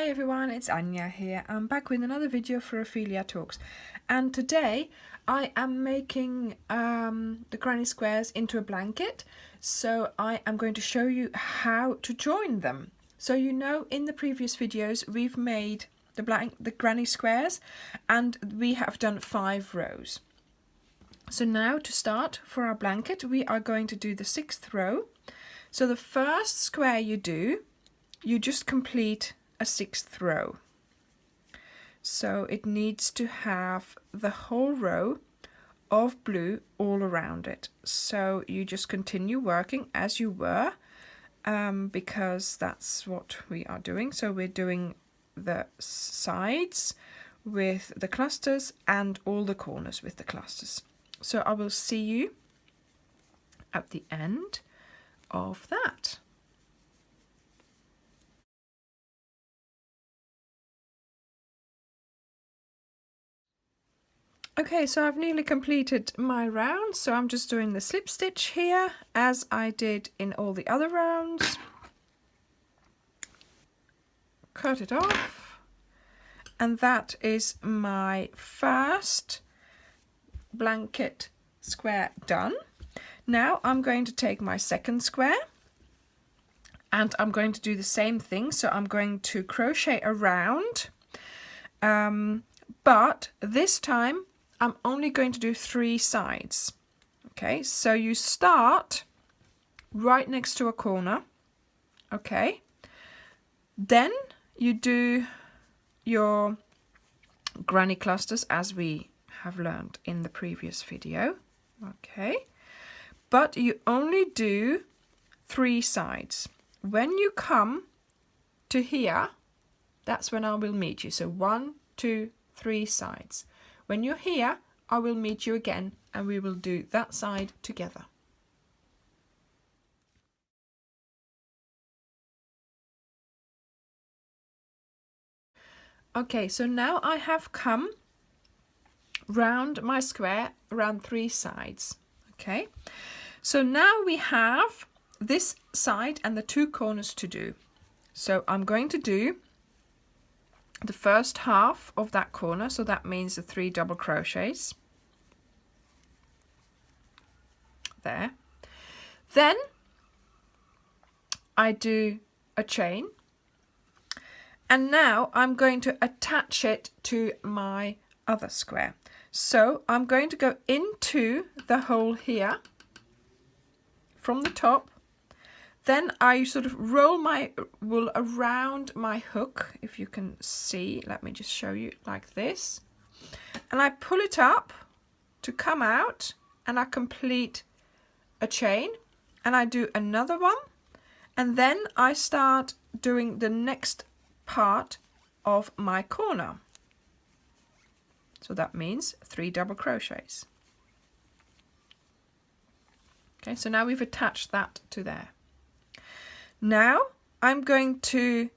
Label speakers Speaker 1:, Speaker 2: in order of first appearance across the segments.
Speaker 1: Hi everyone, it's Anya here. I'm back with another video for Ophelia Talks, and today I am making the granny squares into a blanket. So I am going to show you how to join them. So you know, in the previous videos we've made the granny squares and we have done 5 rows. So now to start for our blanket we are going to do the 6th row. So the first square you do, you just complete a 6th row. So it needs to have the whole row of blue all around it. So you just continue working as you were, because that's what we are doing. So we're doing the sides with the clusters and all the corners with the clusters. So I will see you at the end of that. Okay, so I've nearly completed my round, so I'm just doing the slip stitch here as I did in all the other rounds. Cut it off, and that is my first blanket square done. Now I'm going to take my second square and I'm going to do the same thing. So I'm going to crochet around, but this time I'm only going to do 3 sides. Okay, so you start right next to a corner. Okay, then you do your granny clusters as we have learned in the previous video. Okay, but you only do 3 sides. When you come to here, that's when I will meet you. So 1, 2, 3 sides. When you're here, I will meet you again and we will do that side together. Okay, so now I have come round my square around 3 sides. Okay, so now we have this side and the 2 corners to do. So I'm going to do the first half of that corner, so that means the 3 double crochets there. Then I do a chain, and now I'm going to attach it to my other square. So I'm going to go into the hole here from the top. Then I sort of roll my wool around my hook, if you can see. Let me just show you like this. And I pull it up to come out, and I complete a chain, and I do another one, and then I start doing the next part of my corner. So that means 3 double crochets. Okay, so now we've attached that to there. Now I'm going to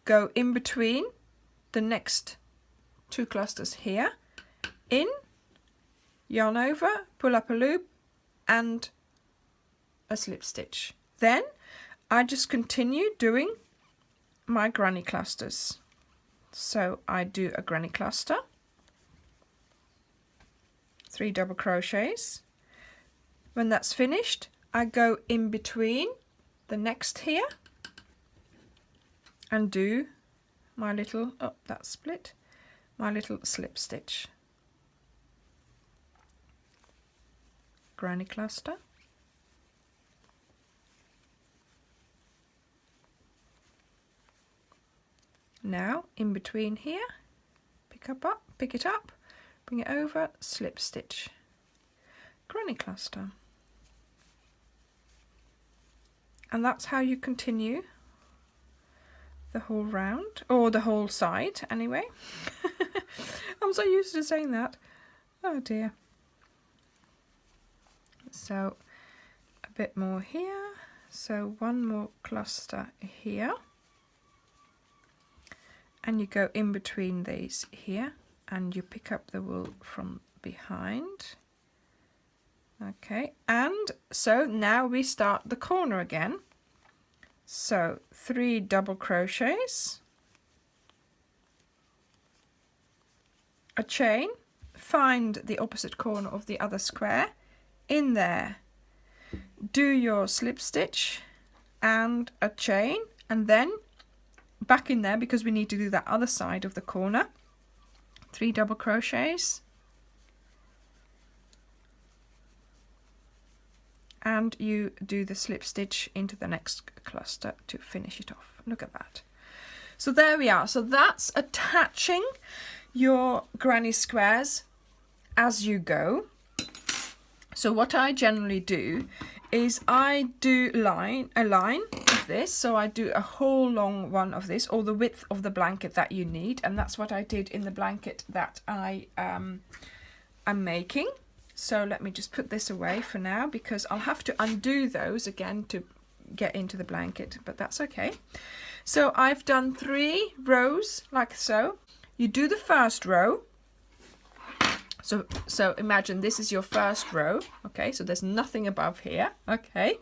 Speaker 1: go in between the next 2 clusters here, in, yarn over, pull up a loop and a slip stitch. Then I just continue doing my granny clusters. So I do a granny cluster, 3 double crochets. When that's finished, I go in between the next here and do my little, oh, that's split, my little slip stitch. Granny cluster. Now in between here, pick it up, bring it over, slip stitch, granny cluster. And that's how you continue the whole round, or the whole side anyway. I'm so used to saying that. Oh dear. So a bit more here, so 1 more cluster here, and you go in between these here and you pick up the wool from behind. Okay, and so now we start the corner again. So 3 double crochets, a chain, find the opposite corner of the other square, in there do your slip stitch and a chain, and then back in there, because we need to do that other side of the corner, 3 double crochets, and you do the slip stitch into the next cluster to finish it off. Look at that. So there we are. So that's attaching your granny squares as you go. So what I generally do is I do a line of this. So I do a whole long one of this, or the width of the blanket that you need, and that's what I did in the blanket that I am making. So let me just put this away for now, because I'll have to undo those again to get into the blanket, but that's okay. So I've done 3 rows like so. You do the first row. So imagine this is your first row, okay? So there's nothing above here, okay?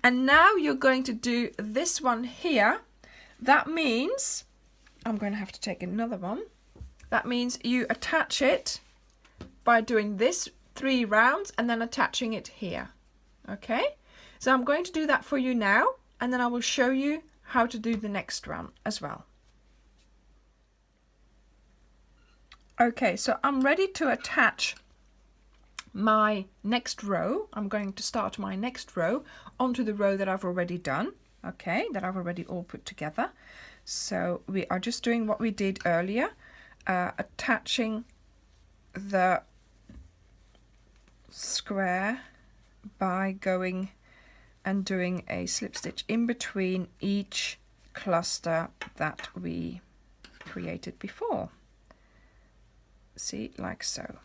Speaker 1: And now you're going to do this one here. That means, I'm going to have to take another one. That means you attach it by doing this 3 rounds and then attaching it here, okay? So I'm going to do that for you now, and then I will show you how to do the next round as well. Okay, so I'm ready to attach my next row. I'm going to start my next row onto the row that I've already done, okay, that I've already all put together. So we are just doing what we did earlier, attaching the square by going and doing a slip stitch in between each cluster that we created before. See, like so.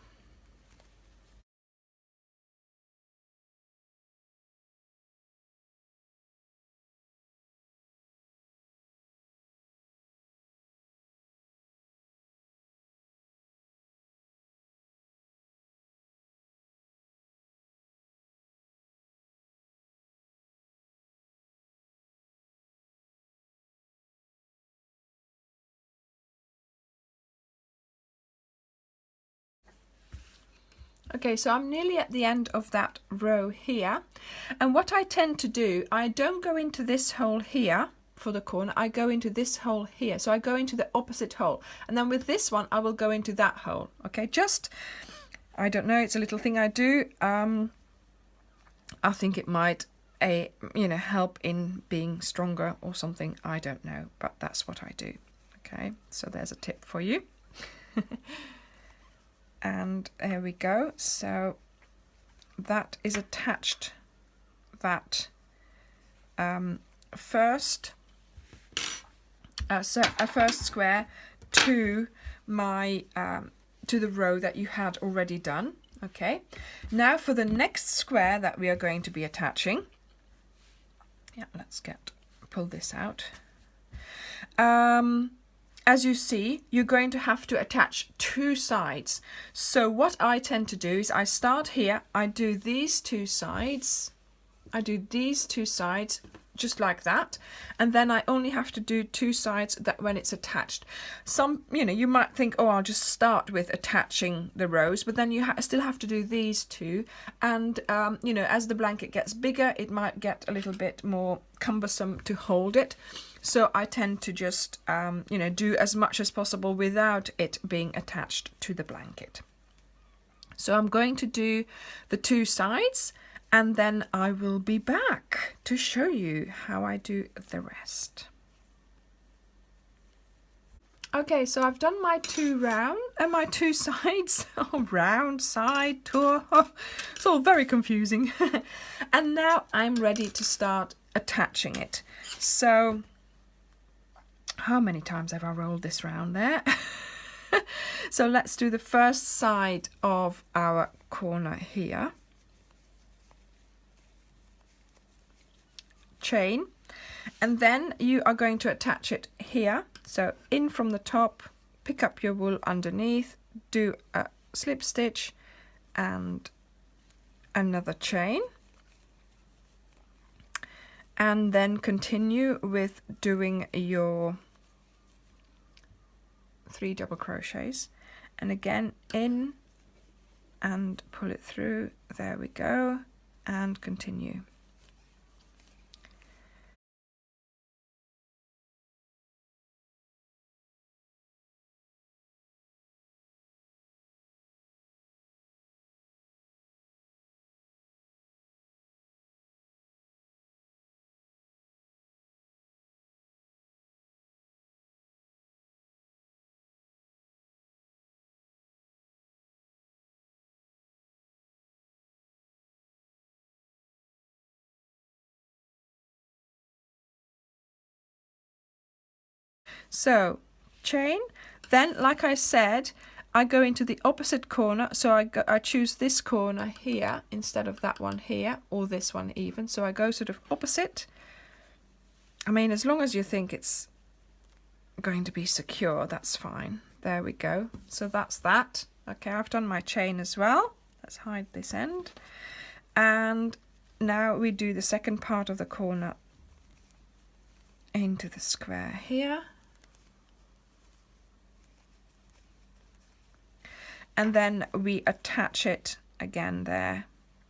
Speaker 1: Okay, so I'm nearly at the end of that row here, and what I tend to do, I don't go into this hole here for the corner, I go into this hole here. So I go into the opposite hole, and then with this one I will go into that hole. Okay, just, I don't know, it's a little thing I do. I think it might help in being stronger or something, I don't know, but that's what I do. Okay, so there's a tip for you. And there we go. So that is attached, that first square to my to the row that you had already done. Okay, now for the next square that we are going to be attaching. Yeah, let's pull this out. As you see, you're going to have to attach 2 sides. So what I tend to do is I start here, I do these 2 sides, just like that, and then I only have to do 2 sides that when it's attached. Some, you might think, oh, I'll just start with attaching the rows, but then you still have to do these 2, and as the blanket gets bigger, it might get a little bit more cumbersome to hold it. So I tend to just do as much as possible without it being attached to the blanket. So I'm going to do the 2 sides, and then I will be back to show you how I do the rest. Okay, so I've done my 2 sides. Oh, round, side, tour. Oh, it's all very confusing. And now I'm ready to start attaching it. So how many times have I rolled this round there? So let's do the first side of our corner here. Chain, and then you are going to attach it here. So in from the top, pick up your wool underneath, do a slip stitch and another chain, and then continue with doing your 3 double crochets, and again in and pull it through. There we go, and continue. So chain, then like I said, I go into the opposite corner, so I choose this corner here instead of that one here, or this one even, so I go sort of opposite. I mean, as long as you think it's going to be secure, that's fine. There we go. So that's that. Okay, I've done my chain as well. Let's hide this end. And now we do the second part of the corner into the square here. And then we attach it again there.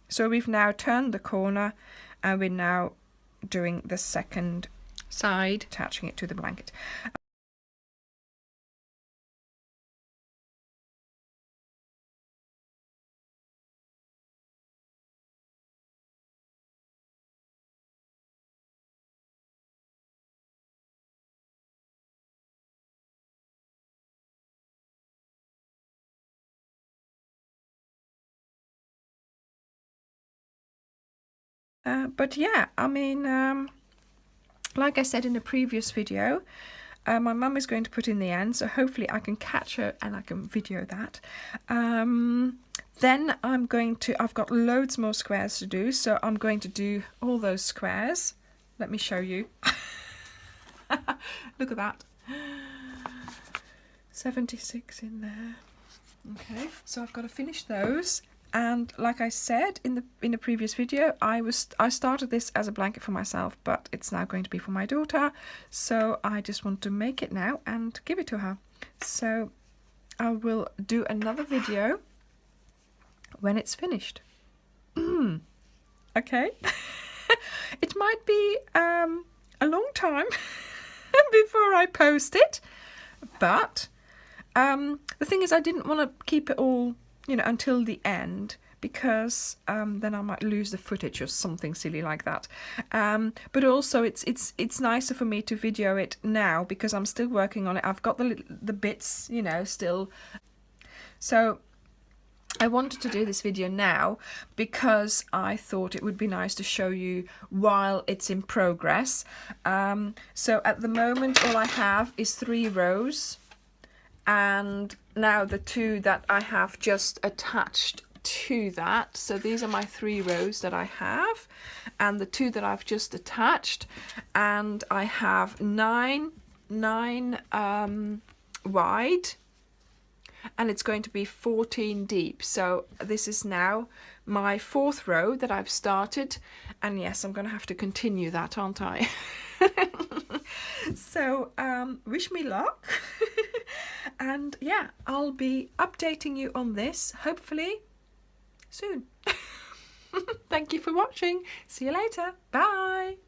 Speaker 1: So we've now turned the corner and we're now doing the second side, attaching it to the blanket. But yeah, I mean, like I said in the previous video, my mum is going to put in the end, so hopefully I can catch her and I can video that. Then I've got loads more squares to do, so I'm going to do all those squares. Let me show you. Look at that. 76 in there. Okay, so I've got to finish those. And like I said in the previous video, I started this as a blanket for myself, but it's now going to be for my daughter. So I just want to make it now and give it to her. So I will do another video when it's finished. Okay. It might be a long time before I post it, but the thing is, I didn't want to keep it all, you know, until the end, because then I might lose the footage or something silly like that. But also it's nicer for me to video it now because I'm still working on it. I've got the bits, you know, still. So I wanted to do this video now because I thought it would be nice to show you while it's in progress. So at the moment all I have is 3 rows, and now the 2 that I have just attached to that. So these are my 3 rows that I have, and the 2 that I've just attached, and I have 9 wide, and it's going to be 14 deep. So this is now my 4th row that I've started, and yes, I'm going to have to continue that, aren't I? So wish me luck. And yeah, I'll be updating you on this hopefully soon. Thank you for watching. See you later. Bye.